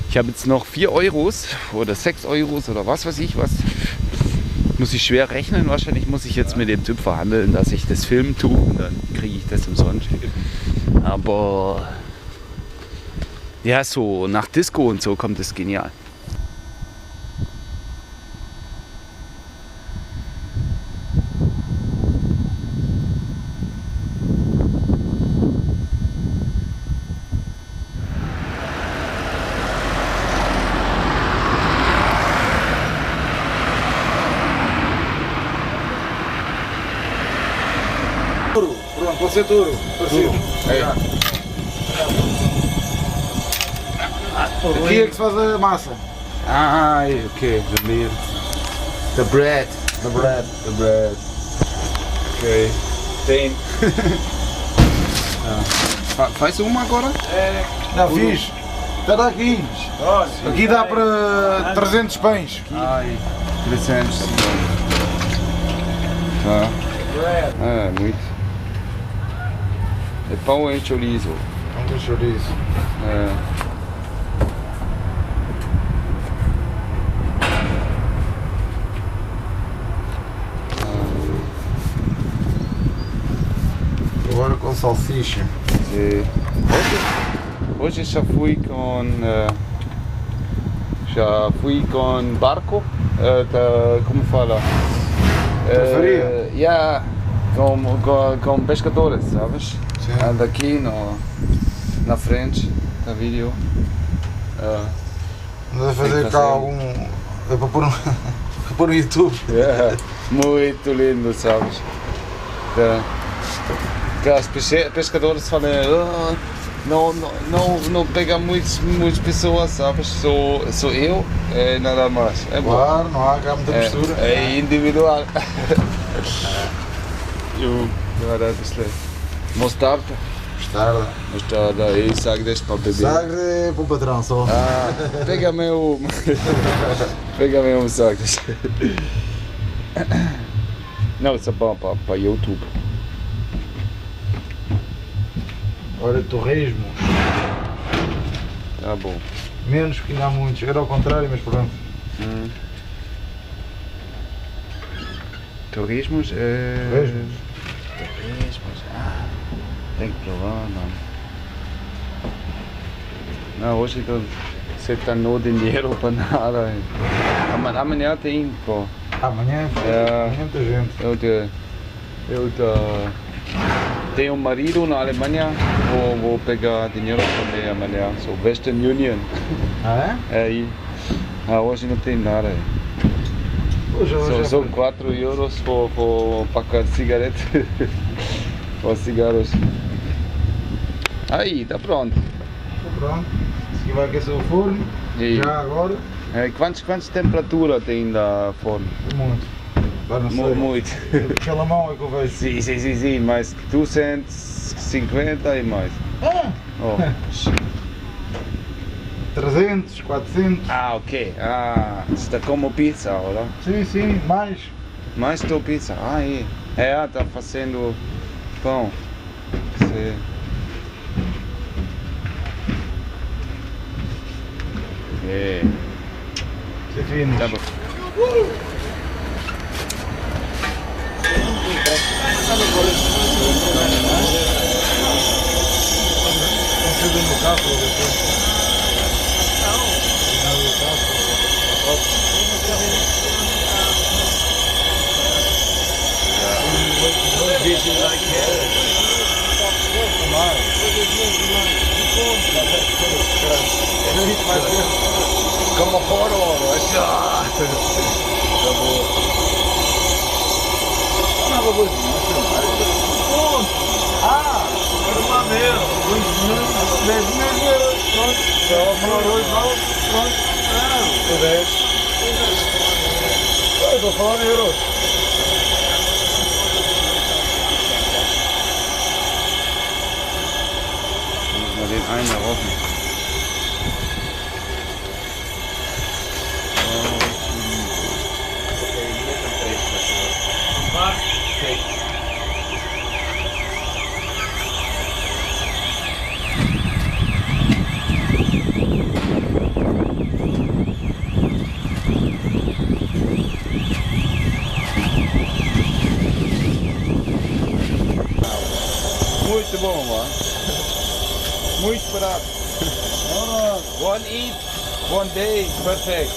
Ich habe jetzt noch 4 Euros oder 6 Euros oder was weiß ich was. Muss ich schwer rechnen. Wahrscheinlich muss ich jetzt mit dem Typ verhandeln, dass ich das filmen tue und dann kriege ich das umsonst. Aber ja, so nach Disco und so kommt es genial. Pronto, pode ser duro. Aqui é que se faz a massa. Ah, ok, the bread. Ok. Tem. Faz uma agora? Já fiz. Espera aqui. Aqui dá para 300 pães. Ai, 300. Tá. É, muito. É pão e chorizo. Pão com chouriço. É. Agora com salsicha. Sim. Hoje já fui com barco, como fala? Faria? Yeah, com pescadores, sabes? Sim. Anda aqui na frente do vídeo. Vamos fazer cá algum. É para pôr para pôr no YouTube. Yeah, muito lindo, sabes? Aquelas pescadores falam, não pega muitas pessoas, sabes? Sou eu, nada mais. É bom. Claro, não há cá muita mistura. É individual. Agora mostarda. Mostarda e sagres para beber. Sagre é para o patrão só. Ah, pega-me um sagres. Não, isso é bom para YouTube. Olha, torresmo. Tá bom. Menos porque ainda há muitos. Era ao contrário, mas pronto. Torresmos? Torresmos. Ah, tem que provar, não, hoje você tá no dinheiro para nada. Amanhã tem, pô. Amanhã é muita gente. Eu tenho um marido na Alemanha, vou pegar dinheiro também amanhã. Sou Western Union. Ah é? É aí. Hoje não tem nada. São 4 euros por pacar cigarette. Ou cigarros. Aí, tá pronto. Está pronto. Isso aqui vai aquecer o forno. E já agora. Quantas temperatura tem da forno? Muito. Agora não sei. Muito. Aquela mão é que eu vejo. Sim, mas 250 e mais. Ah! Oh. 300, 400. Ah, ok. Está como pizza, olha? Sim, mais. Mais do pizza. Aí. Tá fazendo pão. Sim. É. Você fino. Tá bom. Consigo no carro depois. Como foro, Ah, era uma mesmo. Eu estou falando em euros. Mal den einen da rauchen. Muito bom, mano. Muito barato. One eat, one day, perfect.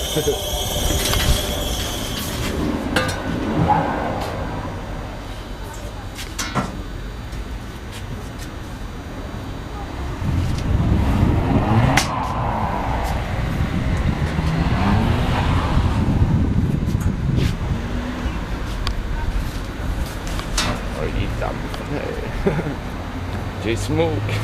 Olha tá. J Smoke.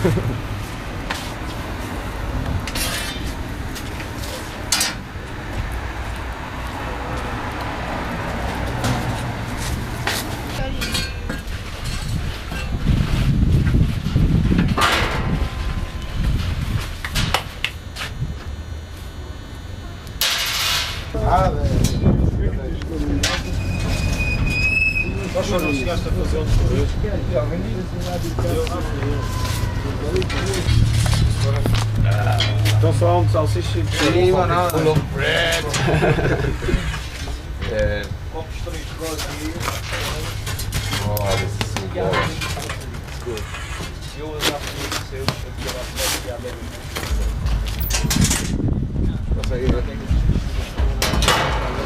Só não chegaste a fazer outro por hoje. Então só um salsicha e Full of bread. copos 3 aqui. Oh, this is so good. Eu já fiz o seu, aqui ela pode criar bem. Consegue ver?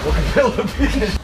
Vou cabelo.